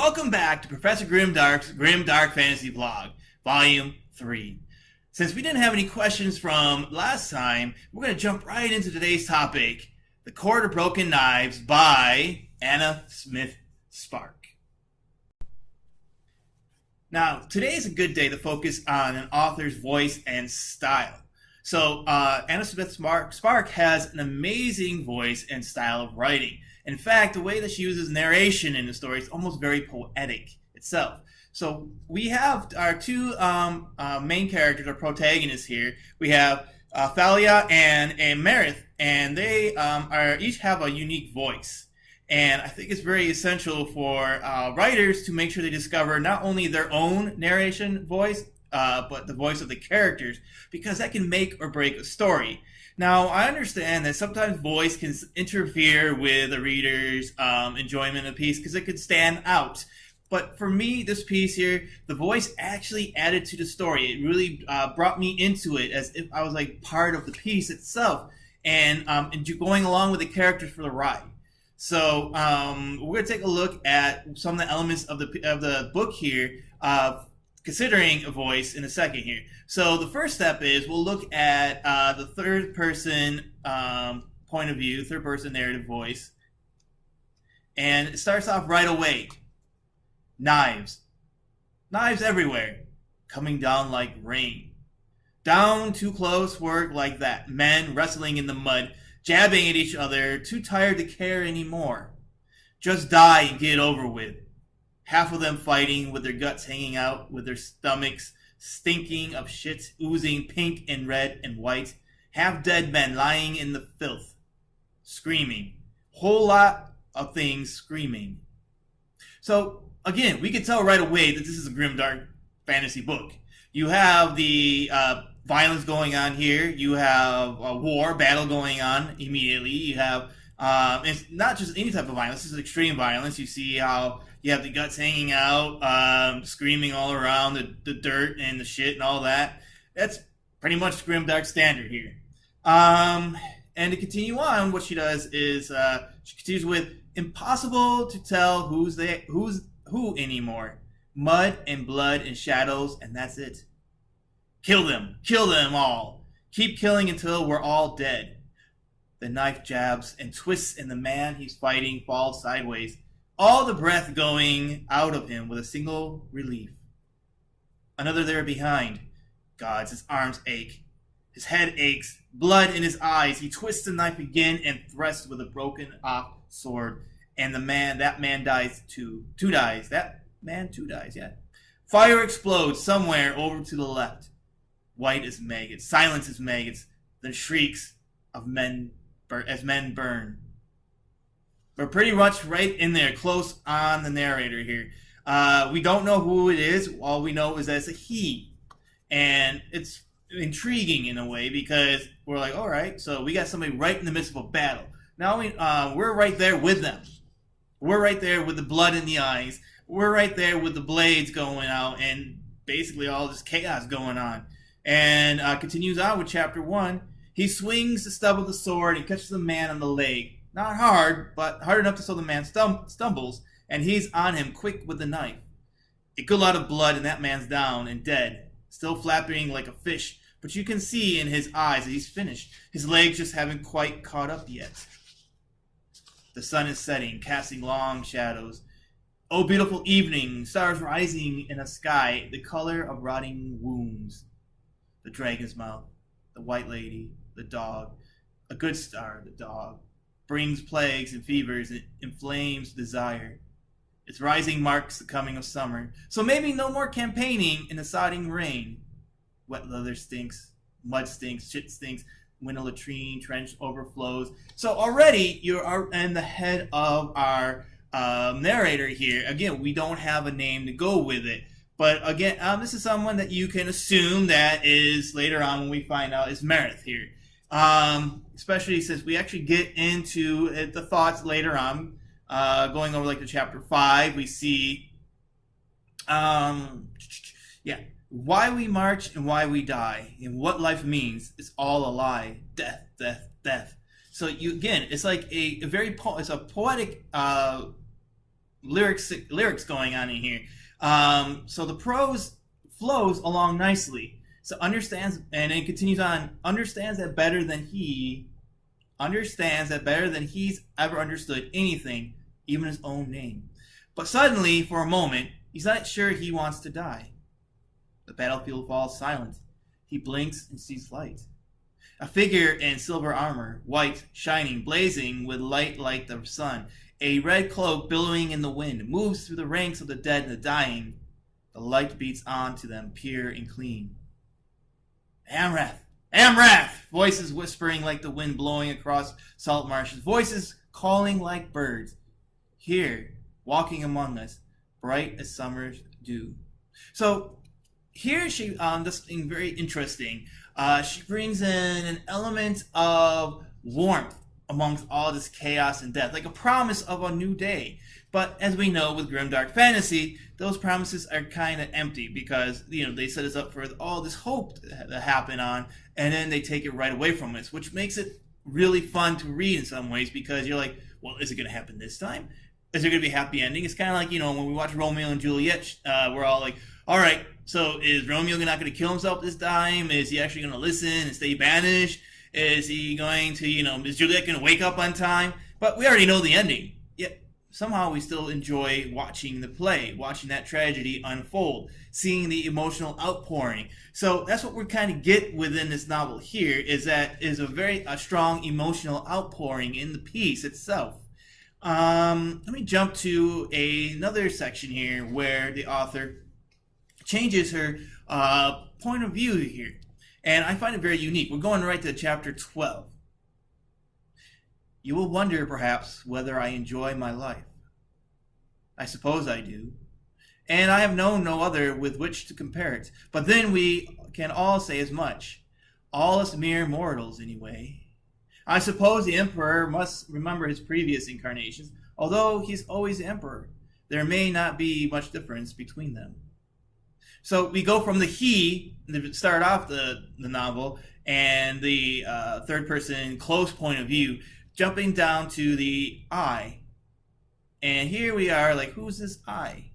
welcome back to Professor Grimdark's Grimdark Fantasy Vlog, Volume 3. Since we didn't have any questions from last time, we're going to jump right into today's topic, The Court of Broken Knives by Anna Smith Spark. Now, today is a good day to focus on an author's voice and style. So, Anna Smith Spark has an amazing voice and style of writing. In fact, the way that she uses narration in the story is almost very poetic itself. So we have our two main characters, our protagonists here. We have Thalia and Meredith, and they each have a unique voice. And I think it's very essential for writers to make sure they discover not only their own narration voice, but the voice of the characters, because that can make or break a story. Now, I understand that sometimes voice can interfere with the reader's enjoyment of the piece because it could stand out. But for me, this piece here, the voice actually added to the story. It really brought me into it as if I was like part of the piece itself and going along with the characters for the ride. So we're going to take a look at some of the elements of the book here, considering a voice in a second here. So the first step is we'll look at the third person point of view, third person narrative voice. And it starts off right away. Knives. Knives everywhere. Coming down like rain. Down too close work like that. Men wrestling in the mud, jabbing at each other, too tired to care anymore. Just die and get it over with. Half of them fighting with their guts hanging out, with their stomachs stinking of shit, oozing pink and red and white. Half dead men lying in the filth, screaming. Whole lot of things screaming. So, again, we can tell right away that this is a grimdark fantasy book. You have the violence going on here. You have a war, battle going on immediately. You have, it's not just any type of violence. This is extreme violence. You see how you have the guts hanging out, screaming all around, the dirt and the shit and all that. That's pretty much grimdark standard here. And to continue on, what she does is she continues with impossible to tell who's who anymore. Mud and blood and shadows, and that's it. Kill them all. Keep killing until we're all dead. The knife jabs and twists, and the man he's fighting falls sideways. All the breath going out of him with a single relief. Another there behind. Gods, his arms ache. His head aches. Blood in his eyes. He twists the knife again and thrusts with a broken off sword. And that man dies too. That man too dies, yeah. Fire explodes somewhere over to the left. White as maggots. Silence as maggots. Then shrieks of men as men burn. We're pretty much right in there, close on the narrator here. We don't know who it is. All we know is that it's a he. And it's intriguing in a way because we're like, all right, so we got somebody right in the midst of a battle. Now we're right there with them. We're right there with the blood in the eyes. We're right there with the blades going out and basically all this chaos going on. And continues on with chapter 1. He swings the stub of the sword and catches the man on the leg. Not hard, but hard enough so the man stumbles, and he's on him quick with the knife. A good lot of blood, and that man's down and dead, still flapping like a fish, but you can see in his eyes that he's finished. His legs just haven't quite caught up yet. The sun is setting, casting long shadows. Oh, beautiful evening, stars rising in a sky, the color of rotting wounds. The dragon's mouth, the white lady, the dog, a good star, the dog. Brings plagues and fevers, it inflames desire. Its rising marks the coming of summer. So maybe no more campaigning in the sodding rain. Wet leather stinks, mud stinks, shit stinks, window latrine, trench overflows. So already you are in the head of our narrator here. Again, we don't have a name to go with it. But again, this is someone that you can assume that is later on when we find out is Meredith here. Especially since we actually get into the thoughts later on, going over like the chapter 5, we see, why we march and why we die and what life means is all a lie. Death, death, death. So it's like it's a poetic lyrics going on in here. So the prose flows along nicely. So understands, and it continues on. Understands that better than he's ever understood anything, even his own name. But suddenly, for a moment, he's not sure he wants to die. The battlefield falls silent. He blinks and sees light. A figure in silver armor, white, shining, blazing with light like the sun, a red cloak billowing in the wind, moves through the ranks of the dead and the dying. The light beats on to them, pure and clean. Amrath! Amrath! Voices whispering like the wind blowing across salt marshes. Voices calling like birds. Here, walking among us, bright as summer's dew. So, here she does something very interesting. She brings in an element of warmth amongst all this chaos and death, like a promise of a new day. But as we know with Grimdark fantasy, those promises are kind of empty because they set us up for all this hope to happen on, and then they take it right away from us, which makes it really fun to read in some ways because you're like, well, is it going to happen this time? Is there going to be a happy ending? It's kind of like when we watch Romeo and Juliet, we're all like, all right, so is Romeo not going to kill himself this time? Is he actually going to listen and stay banished? Is he going to, is Juliet going to wake up on time? But we already know the ending. Yet somehow we still enjoy watching the play, watching that tragedy unfold, seeing the emotional outpouring. So that's what we kind of get within this novel here, is that is a very strong emotional outpouring in the piece itself. Let me jump to another section here where the author changes her point of view here. And I find it very unique. We're going right to chapter 12. You will wonder, perhaps, whether I enjoy my life. I suppose I do. And I have known no other with which to compare it. But then we can all say as much. All us mere mortals, anyway. I suppose the Emperor must remember his previous incarnations, although he's always the Emperor. There may not be much difference between them. So we go from the he, to start off the novel, and the third-person close point of view, jumping down to the I. And here we are, like, who's this I?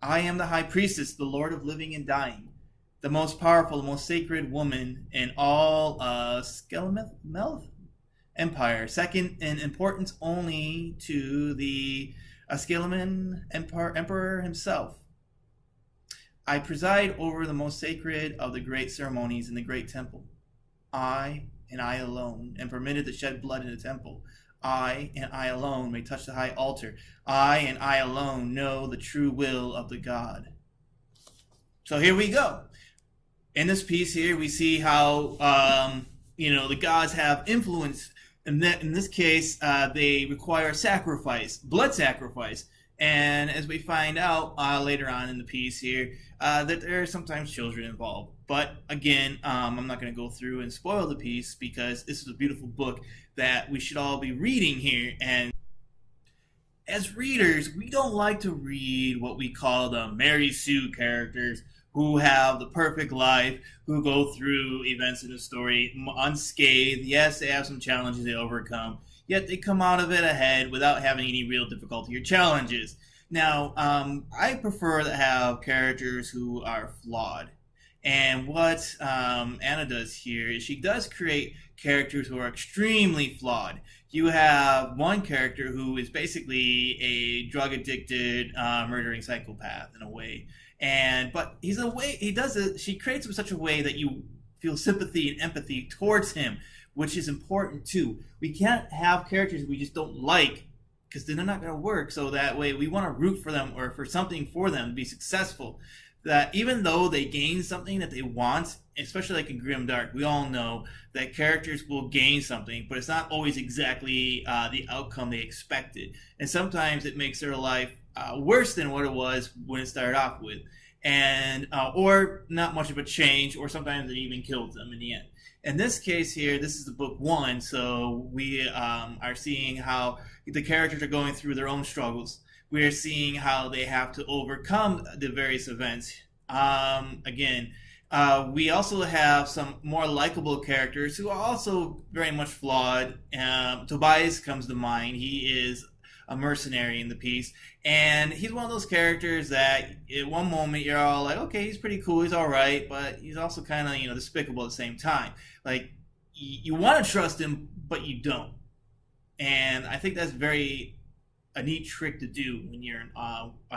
I am the High Priestess, the Lord of living and dying, the most powerful, the most sacred woman in all Skelmith Empire, second in importance only to the Askelaman Emperor himself. I preside over the most sacred of the great ceremonies in the great temple. I, and I alone, am permitted to shed blood in the temple. I, and I alone, may touch the high altar. I, and I alone, know the true will of the god. So here we go. In this piece here, we see how, the gods have influence. In this case, they require sacrifice, blood sacrifice. And as we find out later on in the piece here, that there are sometimes children involved. But again, I'm not going to go through and spoil the piece because this is a beautiful book that we should all be reading here. And as readers, we don't like to read what we call the Mary Sue characters who have the perfect life, who go through events in the story unscathed. Yes, they have some challenges they overcome, yet they come out of it ahead without having any real difficulty or challenges. Now, I prefer to have characters who are flawed. And what Anna does here is she does create characters who are extremely flawed. You have one character who is basically a drug-addicted, murdering psychopath in a way. But she creates him in such a way that you feel sympathy and empathy towards him, which is important too. We can't have characters we just don't like because then they're not going to work. So that way we want to root for them or for something for them to be successful. That even though they gain something that they want, especially like in Grimdark, we all know that characters will gain something, but it's not always exactly the outcome they expected. And sometimes it makes their life worse than what it was when it started off with. And or not much of a change, or sometimes it even kills them in the end. In this case here, this is the book one, so we are seeing how the characters are going through their own struggles. We are seeing how they have to overcome the various events. We also have some more likable characters who are also very much flawed. Tobias comes to mind. He is a mercenary in the piece, and he's one of those characters that at one moment you're all like, okay, he's pretty cool, he's all right, but he's also kind of despicable at the same time. Like you want to trust him, but you don't, and I think that's very a neat trick to do when you're an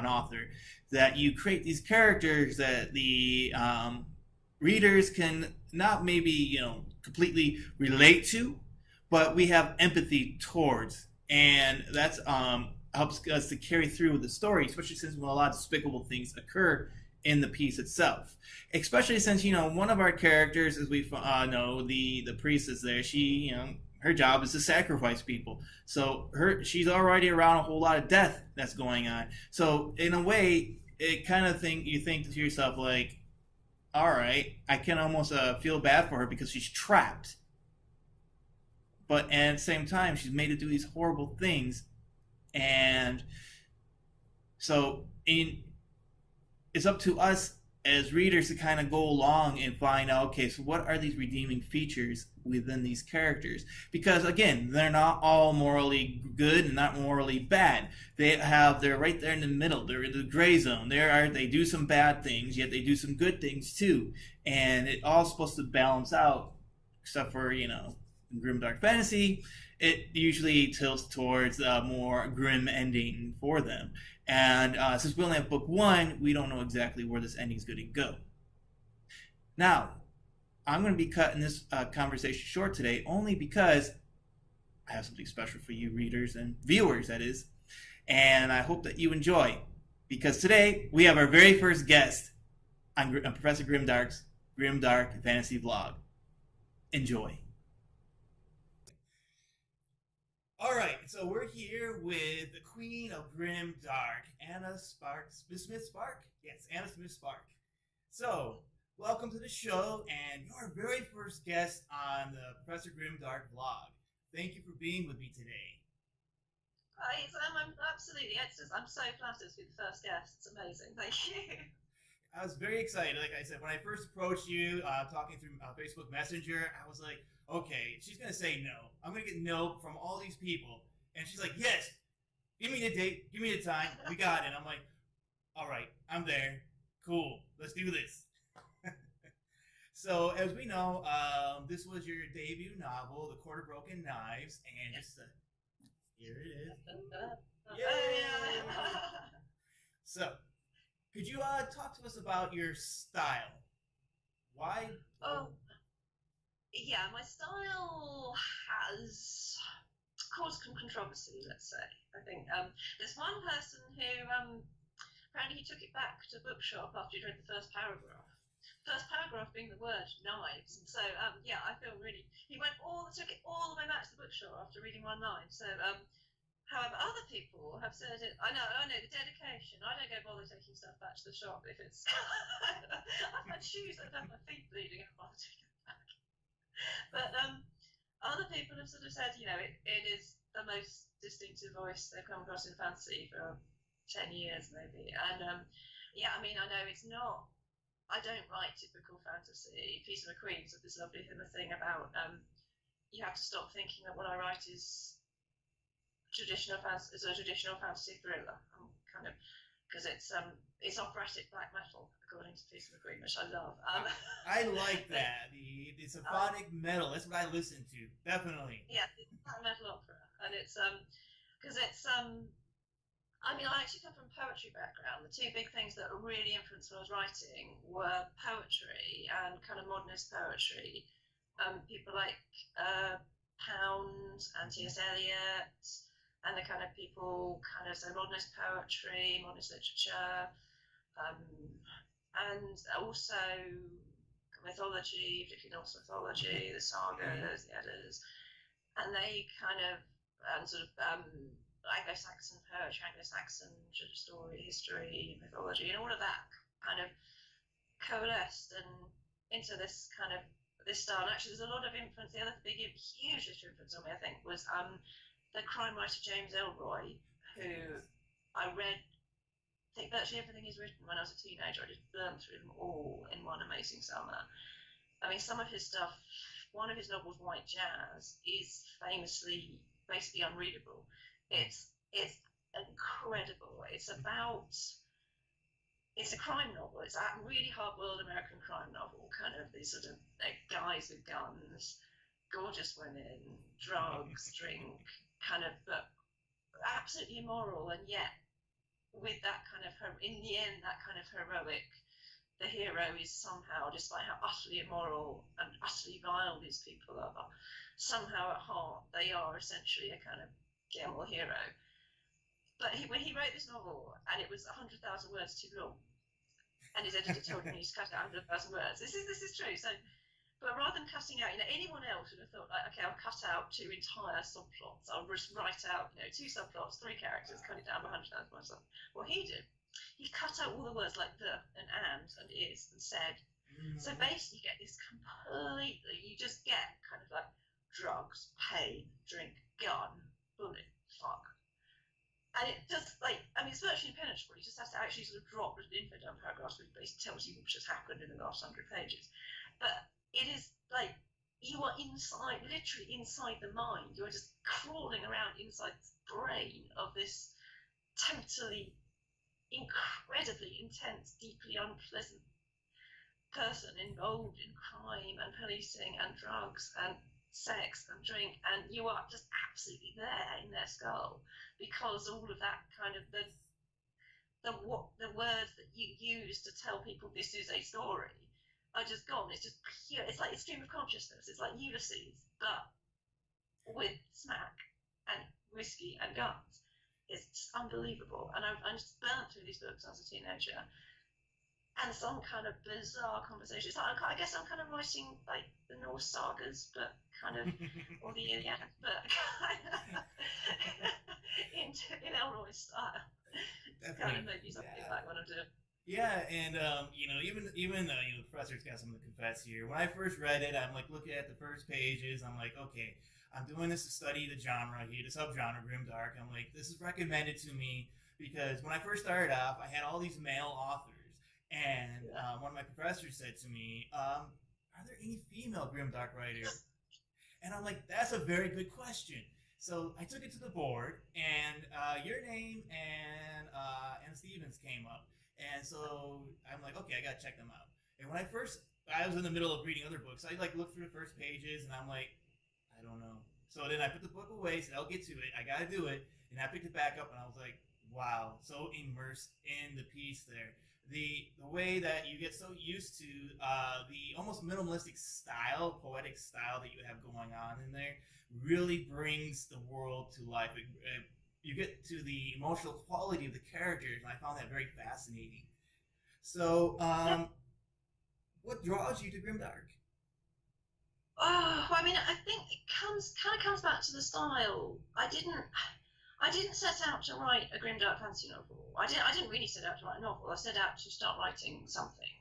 author, that you create these characters that the readers can not maybe completely relate to, but we have empathy towards, and that's helps us to carry through with the story, especially since when a lot of despicable things occur in the piece itself. Especially since one of our characters, as we know, the priestess there, she her job is to sacrifice people. So she's already around a whole lot of death that's going on. So in a way, it kind of you think to yourself like, all right, I can almost feel bad for her because she's trapped. But at the same time, she's made to do these horrible things, and so it's up to us as readers to kind of go along and find out, okay, so what are these redeeming features within these characters? Because again, they're not all morally good and not morally bad. They're right there in the middle. They're in the gray zone. They do some bad things, yet they do some good things too, and it all supposed to balance out. Except for in grimdark fantasy, it usually tilts towards a more grim ending for them. And since we only have book one, we don't know exactly where this ending is going to go. Now, I'm going to be cutting this conversation short today only because I have something special for you readers and viewers, that is. And I hope that you enjoy. Because today, we have our very first guest on Professor Grimdark's Grimdark Fantasy Vlog. Enjoy. All right, so we're here with the Queen of Grimdark, Anna Smith-Spark? Yes, Anna Smith-Spark. So, welcome to the show, and you're our very first guest on the Professor Grimdark vlog. Thank you for being with me today. I'm absolutely excellent. I'm so flattered to be the first guest. It's amazing. Thank you. I was very excited. Like I said, when I first approached you, talking through Facebook Messenger, I was like, okay, she's going to say no. I'm going to get no from all these people. And she's like, yes, give me the date, give me the time, we got it. I'm like, all right, I'm there. Cool, let's do this. So, as we know, this was your debut novel, The Court of Broken Knives, and just here it is. Yay! So, could you talk to us about your style? Why? Yeah, my style has caused some controversy, let's say. I think there's one person who apparently he took it back to bookshop after he'd read the first paragraph. First paragraph being the word knives, and so yeah, I feel really he took it all the way back to the bookshop after reading one line. So however, other people have said it. I know the dedication. I don't go bother taking stuff back to the shop if it's. I've had shoes that have my feet bleeding. I bother taking them back. But other people have sort of said, it is the most distinctive voice they've come across in fantasy for 10 years maybe. And yeah, I mean, I know it's not. I don't write typical fantasy. Peace of the Queen said this lovely thing about you have to stop thinking that what I write is a traditional fantasy thriller, kind of, because it's operatic black metal according to Peace of the Queen, which I love. I like that the symphonic metal. That's what I listen to, definitely. Yeah, it's black metal opera, and it's because it's I mean, I actually come from a poetry background. The two big things that really influenced what I was writing were poetry and kind of modernist poetry. People like Pound and T.S. Eliot, and the kind of people, so modernist poetry, modernist literature, and also mythology, particularly Norse mythology, the sagas, the Eddas, and they kind of sort of Anglo-Saxon poetry, Anglo-Saxon story, history, mythology, and all of that kind of coalesced and into this kind of this style. And actually, there's a lot of influence. The other big, huge influence on me, I think, was the crime writer James Ellroy, who I read, I think virtually everything he's written when I was a teenager. I just burned through them all in one amazing summer. I mean, some of his stuff, one of his novels, White Jazz, is famously basically unreadable. It's It's incredible. It's a crime novel. It's a really hard-boiled American crime novel, kind of these sort of guys with guns, gorgeous women, drugs, drink, kind of, but absolutely immoral, and yet with that kind of, in the end, that kind of heroic. The hero is somehow, despite how utterly immoral and utterly vile these people are, somehow at heart they are essentially a kind of gamble hero. But when he wrote this novel, and it was 100,000 words too long, and his editor told him he to cut out 100,000 words. This is true. So, but rather than cutting out, anyone else would have thought like, okay, I'll cut out 2 entire subplots. I'll just write out, 2 subplots, 3 characters, cut it down by 100,000 words. What he did, he cut out all the words like the and is and said. So basically, you get this completely. You just get kind of like drugs, pain, drink, gun, bullet, fuck. And it just it's virtually impenetrable. You just have to actually sort of drop little info down paragraphs which basically tells you what just happened in the last 100 pages. But it is like you are literally inside the mind. You are just crawling around inside the brain of this totally, incredibly intense, deeply unpleasant person involved in crime and policing and drugs and sex and drink, and you are just absolutely there in their skull, because all of that kind of the words that you use to tell people this is a story are just gone. It's just pure. It's like a stream of consciousness. It's like Ulysses, but with smack and whiskey and guns. It's just unbelievable. And I just burnt through these books as a teenager, and some kind of bizarre conversations. I guess I'm kind of writing like the Norse sagas, but kind of, or the Iliad, but kind of in Elroy style. Kind of maybe something like what I'm doing. Yeah, and even the professor's got something to confess here. When I first read it, I'm like looking at the first pages. I'm like, okay, I'm doing this to study the genre here, the subgenre Grimdark. I'm like, this is recommended to me because when I first started off, I had all these male authors, and one of my professors said to me, "Are there any female Grimdark writers?" And I'm like, that's a very good question. So I took it to the board, and your name and Stevens came up. And so I'm like, okay, I gotta check them out. And when I was in the middle of reading other books. I like looked through the first pages, and I'm like, I don't know. So then I put the book away, said I'll get to it. I gotta do it, and I picked it back up, and I was like, wow, so immersed in the piece there. The way that you get so used to the almost minimalistic style, poetic style that you have going on in there, really brings the world to life. You get to the emotional quality of the characters, and I found that very fascinating. So, what draws you to Grimdark? Oh, I mean, I think it comes back to the style. I didn't set out to write a grimdark fantasy novel. I didn't really set out to write a novel. I set out to start writing something.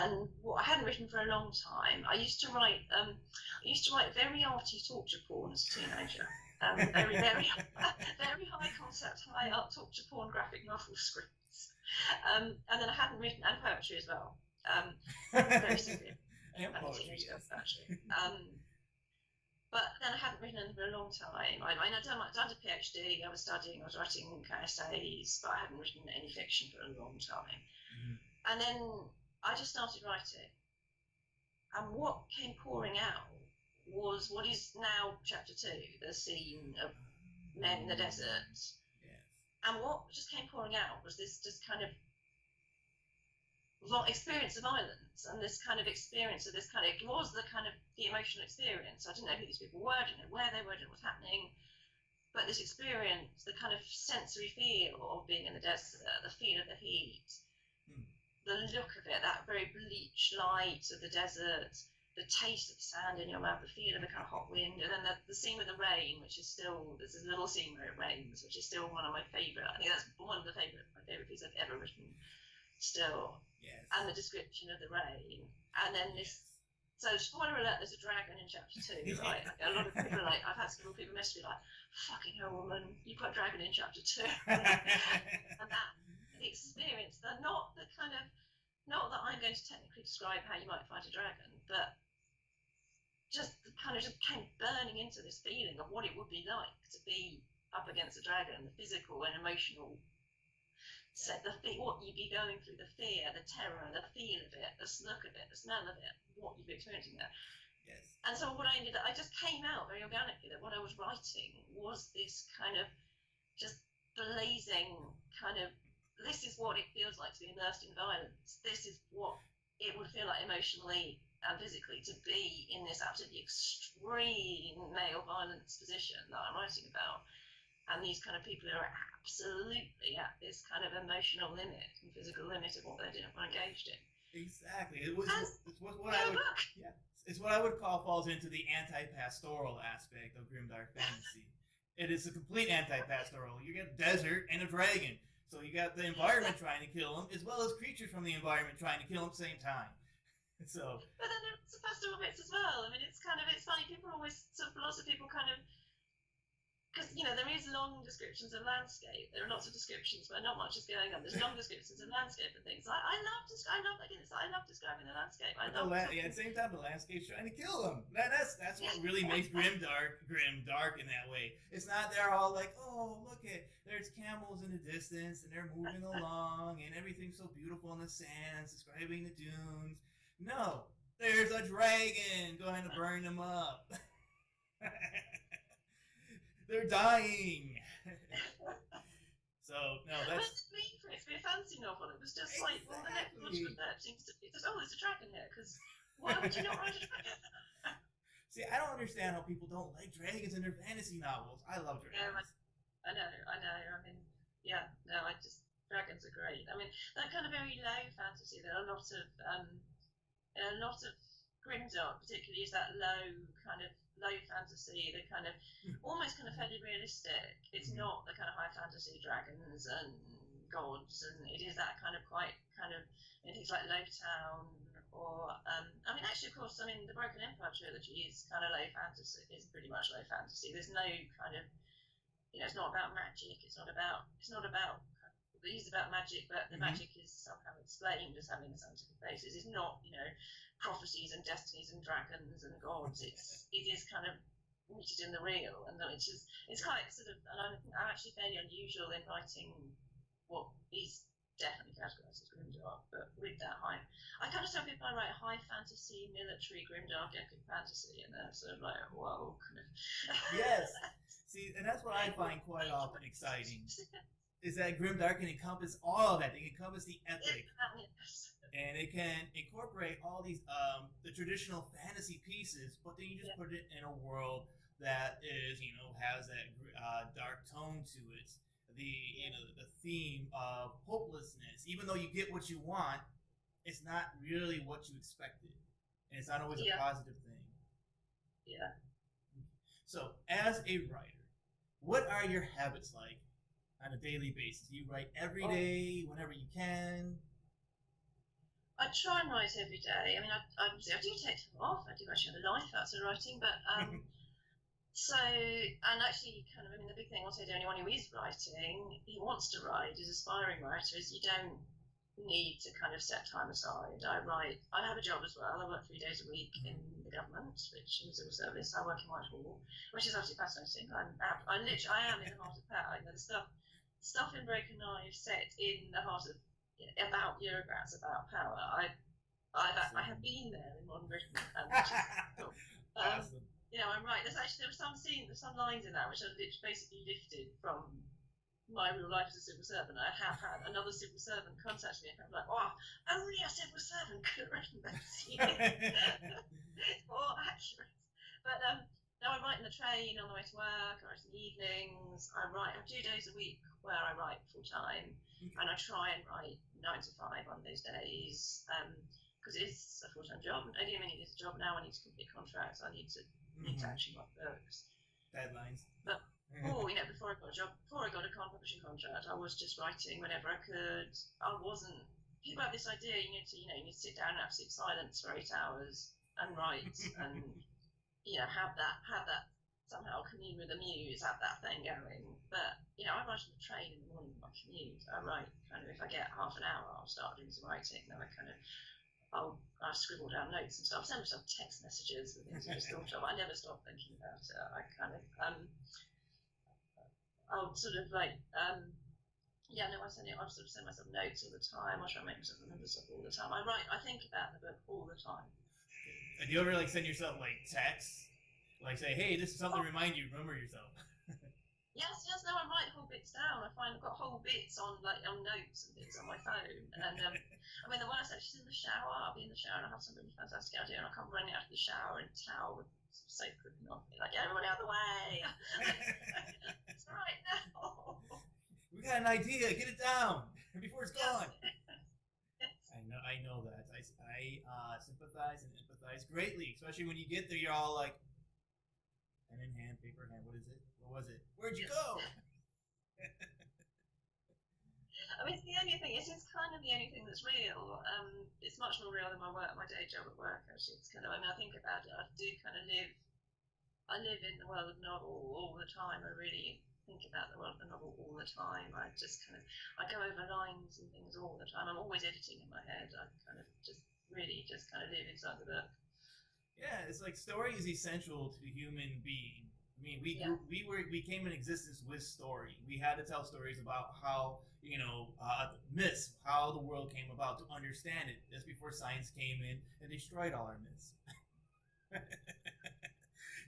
And what I hadn't written for a long time. I used to write very arty torture porn as a teenager. Very very very high concept, high art torture porn graphic novel scripts. And then I hadn't written, and poetry as well. Very severe. And poetry, yes. Actually. But then I hadn't written anything for a long time. I'd done a PhD, I was writing essays, but I hadn't written any fiction for a long time. Mm-hmm. And then I just started writing. And what came pouring out was what is now chapter 2, the scene of men in the desert. Yes. And what just came pouring out was this just kind of experience of violence, and this kind of experience of it was the emotional experience. I didn't know who these people were, I didn't know where they were, I didn't know what was happening, but this experience, the kind of sensory feel of being in the desert, the feel of the heat, the look of it, that very bleached light of the desert, the taste of the sand in your mouth, the feel of the kind of hot wind, and then the scene with the rain, which is still, there's this little scene where it rains, which is still one of my favourite. I think that's one of my favourite pieces I've ever written still. Yes. And the description of the rain, and then this. So spoiler alert: there's a dragon in chapter 2. Right? A lot of people are like, I've had several people message me like, "Fucking hell, woman, you put a dragon in chapter 2." And that the experience, not that I'm going to technically describe how you might fight a dragon, but just came burning into this feeling of what it would be like to be up against a dragon, the physical and emotional set, what you'd be going through, the fear, the terror, the feel of it, the look of it, the smell of it, what you'd be experiencing there. Yes. And so what I just came out very organically that what I was writing was this kind of just blazing kind of, this is what it feels like to be immersed in violence. This is what it would feel like emotionally and physically to be in this absolutely extreme male violence position that I'm writing about. And these kind of people who are absolutely at this kind of emotional limit and physical limit of what they're engaged in. Exactly. It's what I would call falls into the anti-pastoral aspect of grimdark fantasy. It is a complete anti-pastoral. You get desert and a dragon, so you got the environment trying to kill them, as well as creatures from the environment trying to kill them at the same time. So. But then there's the pastoral bits as well. I mean, it's funny. People always, lots of people kind of, because there is long descriptions of landscape. There are lots of descriptions where not much is going on. There's long descriptions of landscape and things. I love describing the landscape. At the same time, the landscape's trying to kill them. That's what really makes grimdark in that way. It's not they're all like, oh, look there's camels in the distance and they're moving along and everything's so beautiful in the sands, describing the dunes. No, there's a dragon going to burn them up. They're dying. So no, that's. I mean, for it to be a fantasy novel, it was just like, well, the next one there seems to be just, oh, there's a dragon here, because why would you not write a dragon? See, I don't understand how people don't like dragons in their fantasy novels. I love dragons. Yeah, I know. I mean, yeah, no, dragons are great. I mean, that kind of very low fantasy. There are a lot of Grimdark, particularly, is that low fantasy, the kind of almost kind of fairly realistic. It's not the kind of high fantasy dragons and gods, and it is that kind of quite kind of things like Lowtown or I mean, actually, of course, I mean the Broken Empire trilogy is kind of low fantasy. Is pretty much low fantasy. There's no kind of it's not about magic. It's not about it is about magic, but the magic is somehow explained as having a scientific basis. It's not, prophecies and destinies and dragons and gods. It is kind of rooted in the real, and it's quite sort of. And I'm actually fairly unusual in writing what is definitely categorised as grimdark, but with that I kind of tell people I write high fantasy, military, grimdark, epic fantasy, and they're sort of like, whoa, kind of. Yes. See, and that's what I find quite often exciting. Is that grimdark can encompass all of that. They can encompass the epic, and it can incorporate all these the traditional fantasy pieces, but then you just put it in a world that is has that dark tone to it. The theme of hopelessness. Even though you get what you want, it's not really what you expected, and it's not always a positive thing. Yeah. So, as a writer, what are your habits like? On a daily basis, do you write every day, whenever you can? I try and write every day. I mean, I do take time off. I do actually have a life outside writing, but so, and actually, kind of, I mean, the big thing I'll say to anyone who is writing, who wants to write, is aspiring writer, is you don't need to kind of set time aside. I have a job as well. I work 3 days a week in the government, which is a civil service. I work in Whitehall, which is absolutely fascinating. I am in the heart of power. The stuff in Broken Knives set in the heart of about bureaucrats, about power. I have been there in modern Britain, and which is cool. Awesome. I'm right. There were some lines in that which are basically lifted from my real life as a civil servant. I have had another civil servant contact me, and I'm like, oh, only a civil servant could have written that. More accurate. But now I write in the train on the way to work. I write in the evenings. I have 2 days a week where I write full time, and I try and write 9 to 5 on those days because it's a full time job. I do mean it's a job now. I need to complete contracts. I need to actually write books. Deadlines. But before I got a job, before I got a publishing contract, I was just writing whenever I could. I wasn't. People have this idea you need to sit down in absolute silence for 8 hours and write and have that somehow commune with the muse, have that thing going. But I write on the train in the morning when I commute. I write kind of, if I get half an hour, I'll start doing some writing. Then I scribble down notes and stuff. Send myself text messages and things I just thought of. I never stop thinking about it. I kind of I would sort of like, yeah, no, I sort of send myself notes all the time. I try to make myself remember stuff all the time. I think about the book all the time. And do you ever like send yourself like texts, like say, "Hey, this is something to remind you, remember yourself." Yes, yes. No, I write whole bits down. I find I've got whole bits on notes and things on my phone. And I mean, the one I said, she's in the shower. I'll be in the shower and I have some really fantastic idea, and I come running out of the shower in a towel with some soap dripping off me, like everybody out of the way. It's right now. We got an idea. Get it down before it's gone. Yes. I know that. I sympathize and empathize greatly, especially when you get there. You're all like, pen in hand, paper in hand. What is it? What was it? Where'd you go? I mean, it's the only thing. It's kind of the only thing that's real. It's much more real than my day job at work. Actually, it's kind of. I mean, I think about it. I do kind of live. I live in the world of novel all the time. I really think about the world of the novel all the time. I just kind of. I go over lines and things all the time. I'm always editing in my head. I kind of just really just kind of live inside the book. Yeah, it's like story is essential to the human being. I mean, Yeah. we came in existence with story. We had to tell stories about how myths, how the world came about to understand it. Just before science came in and destroyed all our myths.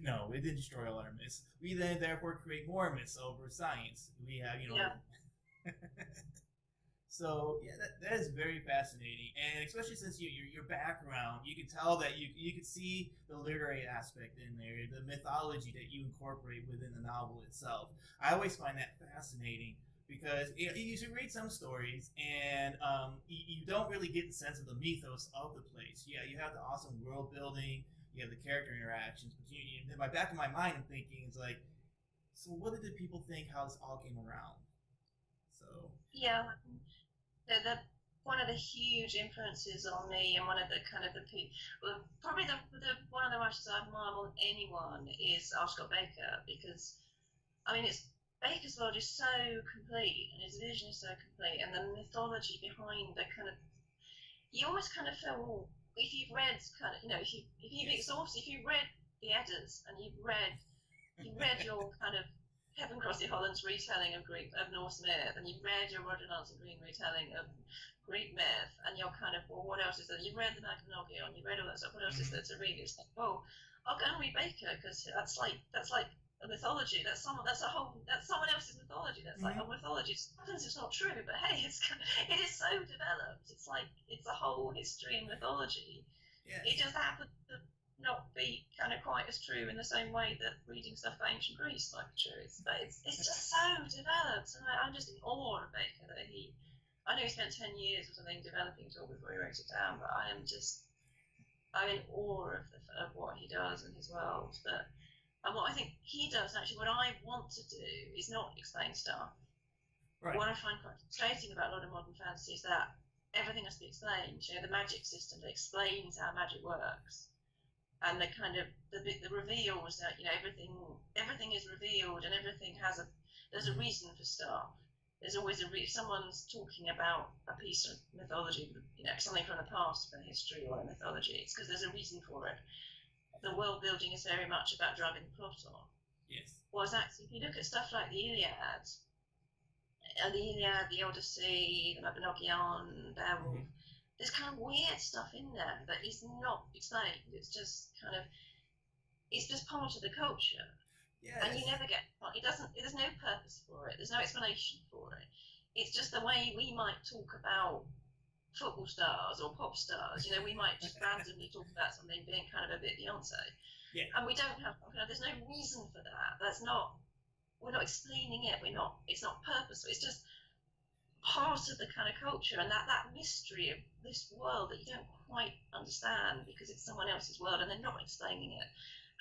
No, it didn't destroy all our myths. We then therefore create more myths over science. We have Yeah. So yeah, that is very fascinating, and especially since your background, you can tell that you can see the literary aspect in there, the mythology that you incorporate within the novel itself. I always find that fascinating because you read some stories and you don't really get the sense of the mythos of the place. Yeah, you have the awesome world building, you have the character interactions, but in my back of my mind, I'm thinking it's like, so what did the people think? How this all came around? So Yeah. The one of the huge influences on me, and one of the kind of well, probably the one of the writers I admire more than anyone is R. Scott Baker, because I mean it's Baker's world is so complete and his vision is so complete, and the mythology behind the kind of you almost kind of feel if you've read kind of if you've yes. exhausted if you've read the Eddas and you've read your kind of Kevin Crossley Holland's retelling of Norse myth, and you've read your Roger Nansen Green retelling of Greek myth, and you're kind of, well, what else is there? You've read the Mabinogion, you've read all that stuff. What else is there to read? It's like, well, I'll go and read Baker because that's like a mythology. That's someone else's mythology. That's like a mythology. Sometimes it's not true, but hey, it is so developed. It's like it's a whole history and mythology. Yes. It just happens to not be kind of quite as true in the same way that reading stuff about ancient Greece might be true. But it's just so developed, and I'm just in awe of Baker that I know he spent 10 years or something developing it all before he wrote it down, but I'm in awe of what he does in his world. And what I think he does, actually, what I want to do is not explain stuff. Right. What I find quite frustrating about a lot of modern fantasy is that everything has to be explained. The magic system that explains how magic works, and the kind of the reveals that everything is revealed, and there's a reason for stuff. There's always if someone's talking about a piece of mythology, something from the past, from history or mythology, it's because there's a reason for it. The world building is very much about driving the plot on. Yes. Whereas actually, if you look at stuff like the Iliad, the Odyssey, the Mabinogion, Beowulf, there's kind of weird stuff in there that is not explained. It's just part of the culture. Yes. And you never get it. There's no purpose for it. There's no explanation for it. It's just the way we might talk about football stars or pop stars. We might just randomly talk about something being kind of a bit Beyonce. Yeah. And we don't have. There's no reason for that. We're not explaining it. It's not purposeful. It's just part of the kind of culture, and that mystery of this world that you don't quite understand because it's someone else's world and they're not explaining it.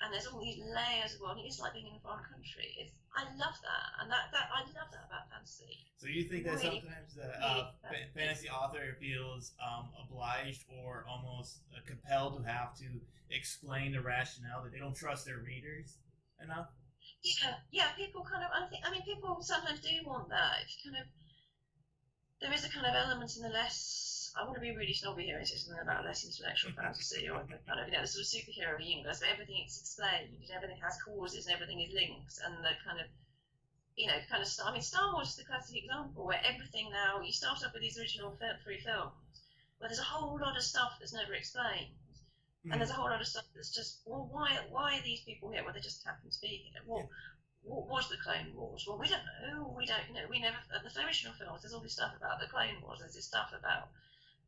And there's all these layers of world. It's like being in a foreign country. I love that, and I love that about fantasy. So you think that really, sometimes the fantasy author feels obliged or almost compelled to have to explain the rationale, that they don't trust their readers enough? Yeah. People kind of. I mean, people sometimes do want that. There is a kind of element in the less. I want to be really snobby here and say something about less intellectual fantasy or the kind of the sort of superhero universe, but everything is explained and everything has causes and everything is linked, and the kind of kind of. I mean, Star Wars is the classic example where everything now you start off with these original 3 films, where there's a whole lot of stuff that's never explained, and there's a whole lot of stuff that's just, well, why are these people here? Well, they just happen to be here. Well, what was the Clone Wars? Well, we don't know. We don't know. We never. At the original films, there's all this stuff about the Clone Wars. There's this stuff about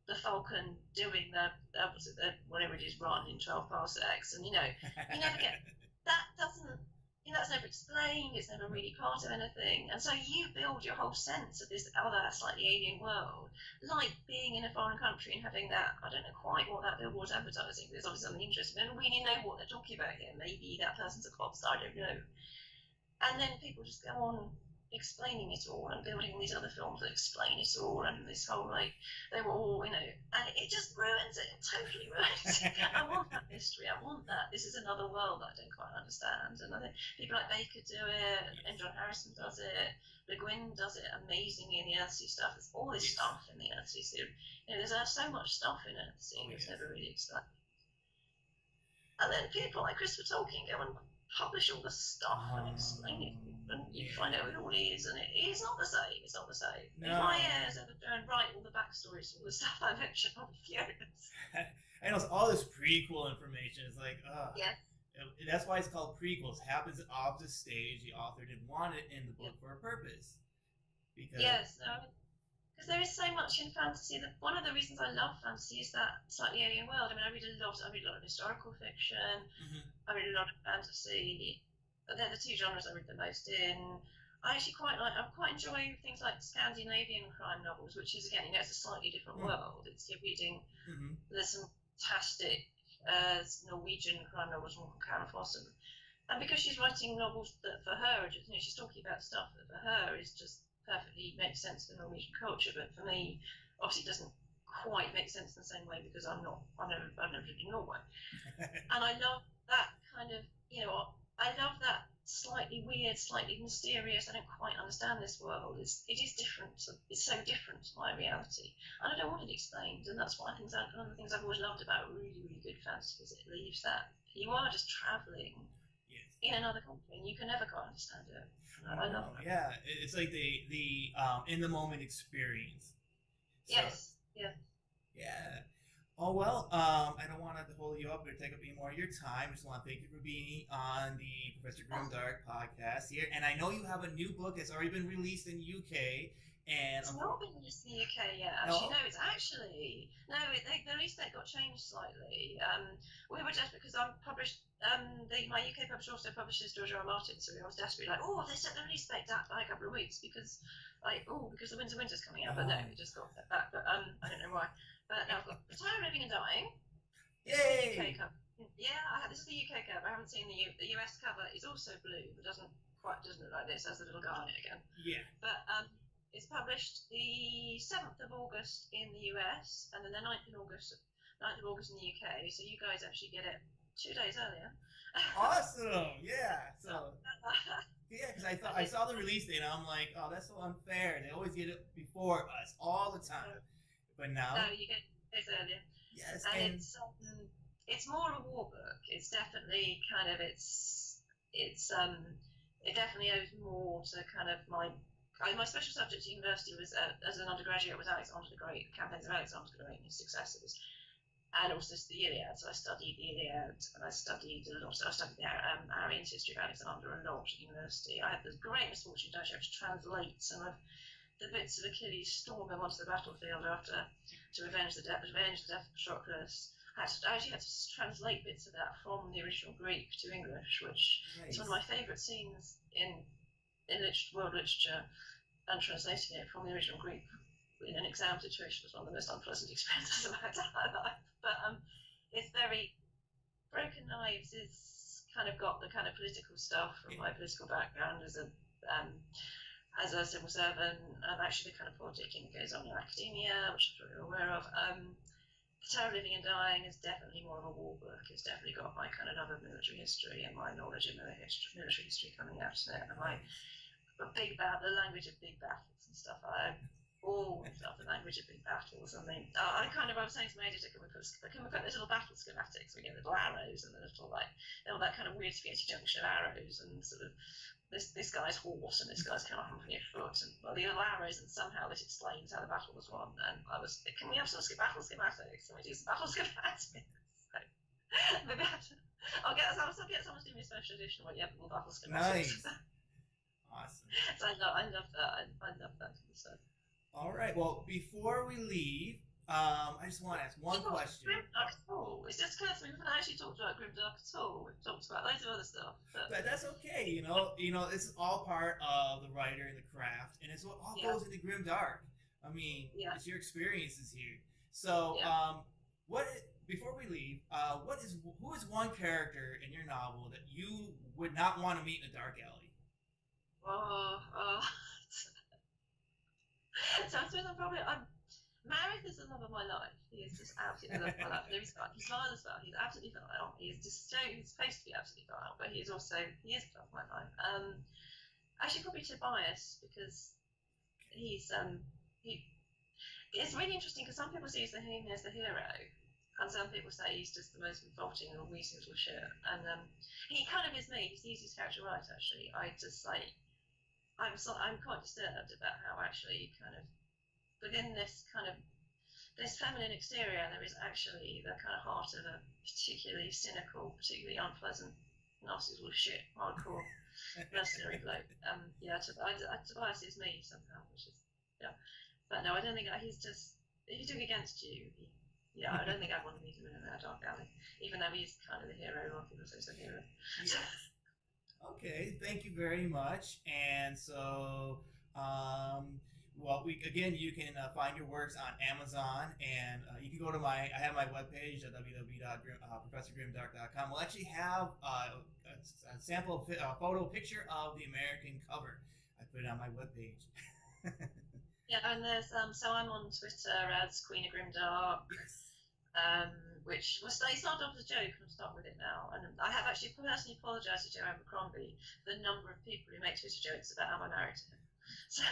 the Falcon doing whatever it is, run in 12 parsecs, and you never get that. Doesn't that's never explained. It's never really part of anything, and so you build your whole sense of this other slightly alien world, like being in a foreign country and having that. I don't know quite what that billboard's advertising, but it's obviously something interesting. I don't really know what they're talking about here. Maybe that person's a cop star. I don't know. And then people just go on explaining it all and building all these other films that explain it all, and this whole they were all and it just ruins it. It totally ruins it. I want that mystery. I want that. This is another world that I don't quite understand. And I think people like Baker do it, and John Harrison does it. Le Guin does it amazingly in the Earthsea stuff. There's all this stuff in the Earthsea series. There's so much stuff in Earthsea that's never really explained. And then people like Christopher Tolkien go and publish all the stuff and explain it, and you find out what it all is, and it's not the same. It's not the same. No. If my heirs ever go and write all the backstories for all the stuff I mentioned, I'll be furious. And also all this prequel information is like, yes. That's why it's called prequels. It happens off the stage. The author didn't want it in the book for a purpose. Because because there is so much in fantasy. One of the reasons I love fantasy is that slightly alien world. I mean, I read a lot of historical fiction. I read a lot of fantasy. They're the two genres I read the most in. I quite enjoy things like Scandinavian crime novels, which is, again, it's a slightly different world. You're reading, there's some fantastic Norwegian crime novels from Karen Fossen. And because she's writing novels that for her, she's talking about stuff that for her is just perfectly makes sense for Norwegian culture, but for me, obviously, it doesn't quite make sense in the same way because I've never lived in Norway, and I love that kind of, I love that slightly weird, slightly mysterious. I don't quite understand this world. It is different. It's so different to my reality, and I don't want it explained. And that's one of the things I've always loved about really, really good fantasy is it leaves that you are just traveling in another country, and you can never quite understand it. I love that. Yeah, it's like the in the moment experience. So, yes. Yeah. Yeah. Oh well, I don't want to hold you up or take up any more of your time. I just want to thank you for being on the Professor Grimdark podcast here. And I know you have a new book that's already been released in the UK. And it's not been released in the UK yet. Actually, no, it's actually the release date got changed slightly. We were just because I'm published. My UK publisher also publishes George R. R. Martin, so I was desperately like, they set the release date back by a couple of weeks because the Winter's coming out. But no, it just got set back. But I don't know why. But now I've got Retiring, Living and Dying. Yay! The UK cover. Yeah, this is the UK cover. I haven't seen the US cover. It's also blue, but doesn't look like this. Has the little guy on it again. Yeah. But it's published the 7th of August in the US, and then the 9th of August in the UK. So you guys actually get it 2 days earlier. Awesome! Yeah. So yeah, because I saw the release date, and I'm like, oh, that's so unfair. They always get it before us all the time, but now no, you get it earlier. Yes, and it's more of a war book. It's definitely kind of it definitely owes more to kind of my special subject at university was as an undergraduate was Alexander the Great, the campaigns of Alexander the Great and his successors, and also the Iliad. So I studied the Iliad, and I studied a lot. I studied the Arian's history of Alexander a lot at university. I had the great misfortune to actually have to translate some of the bits of Achilles' storm him onto the battlefield to revenge the death of Patroclus. I actually had to translate bits of that from the original Greek to English, which is one of my favourite scenes in world literature, and translating it from the original Greek in an exam situation was one of the most unpleasant experiences of my entire life. But it's very Broken Knives is kind of got the kind of political stuff from my political background as a civil servant, actually the kind of politicking that goes on in academia, which I'm sure you're aware of. Retiring, Living and Dying is definitely more of a war book. It's definitely got my kind of love of military history and my knowledge of military history coming out in it, and the language of big battles and stuff. Oh, I love the language of big battles. I mean, I was saying to my editor, can we put those little battle schematics? We get little arrows and the little like all that kind of weird spaghetti junction of arrows and sort of this guy's horse and this guy's kind of humping a foot and well, the little arrows, and somehow this explains how the battle was won. And I was, can we have some battle schematics? Can we do some battle schematics? So, maybe I'll get someone to do me a special edition where you have little battle schematics. Nice. Awesome. So I love that. I love that kind of stuff. All right. Well, before we leave, I just want to ask one question. Grimdark at all. It's just because we haven't actually talked about Grimdark at all. We've talked about loads of other stuff. But that's okay. This is all part of the writer and the craft, and it's what all goes into Grimdark. I mean, it's your experiences here. So, before we leave, who is one character in your novel that you would not want to meet in a dark alley? So I suppose I'm married is the love of my life. He is just absolutely the love of my life. He's vile as well. He's absolutely vile. He's supposed to be absolutely vile, but he is the love of my life. Actually, probably Tobias, because it's really interesting because some people see him as the hero, and some people say he's just the most revolting or wheezy little shit. And he kind of is me. He's the easiest character to write, actually. I'm quite disturbed about how actually kind of within this feminine exterior there is actually the kind of heart of a particularly cynical, particularly unpleasant, nasty little shit, hardcore mercenary bloke. Tobias is me somehow, which is But no, I don't think he's just if you took against you. I don't think I'd want to meet him in a dark alley, even though he's kind of the hero. Or people say he's the hero. Yeah. Okay, thank you very much. And so, you can find your works on Amazon, and you can go to I have my webpage at www.professorgrimdark.com. We'll actually have a sample photo picture of the American cover. I put it on my webpage. And there's so I'm on Twitter as Queen of Grimdark. Which was it's not off as a joke. I'm start with it now, and I have actually personally apologised to Joanne McCrombie for the number of people who make Twitter jokes about how I'm married to him. So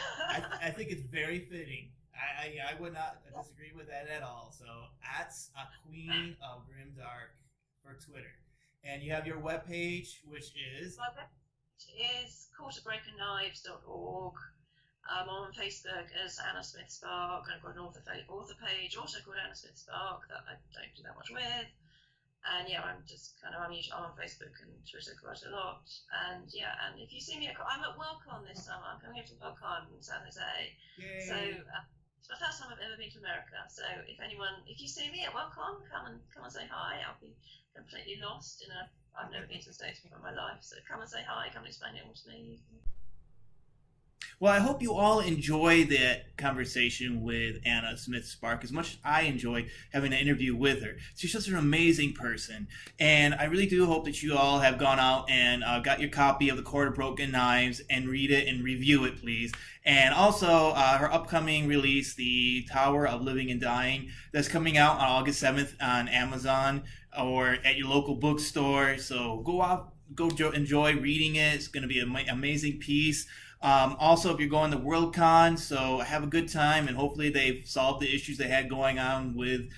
I think it's very fitting. I would not disagree with that at all. So that's a Queen of Grimdark for Twitter, and you have your webpage, which is my webpage is quarterbrokenknives.org. I'm on Facebook as Anna Smith Spark. I've got an author page also called Anna Smith Spark that I don't do that much with. And I'm on Facebook and Twitter quite a lot. And if you see me, I'm at Worldcon this summer. I'm coming up to Worldcon in San Jose. Yay. So it's the first time I've ever been to America. So if you see me at Worldcon, come and say hi. I'll be completely lost I've never been to the States before in my life. So come and say hi. Come and explain it all to me. Well, I hope you all enjoy that conversation with Anna Smith Spark as much as I enjoy having an interview with her. She's just an amazing person. And I really do hope that you all have gone out and got your copy of The Court of Broken Knives and read it and review it, please. And also her upcoming release, The Tower of Living and Dying, that's coming out on August 7th on Amazon or at your local bookstore. So go out, enjoy reading it. It's going to be an amazing piece. Also, if you're going to Worldcon, so have a good time, and hopefully they've solved the issues they had going on with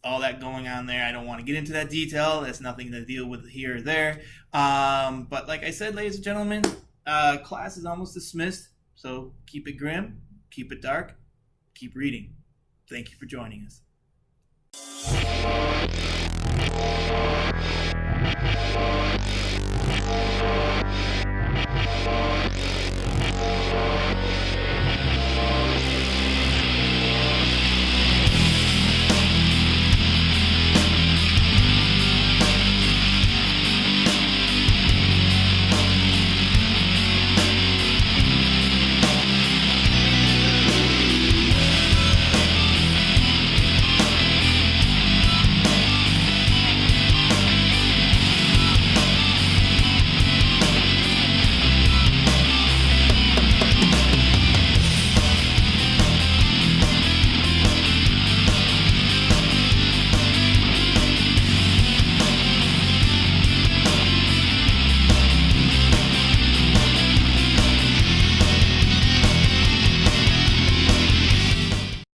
all that going on there. I don't want to get into that detail. That's nothing to deal with here or there. But like I said, ladies and gentlemen, class is almost dismissed, so keep it grim, keep it dark, keep reading. Thank you for joining us.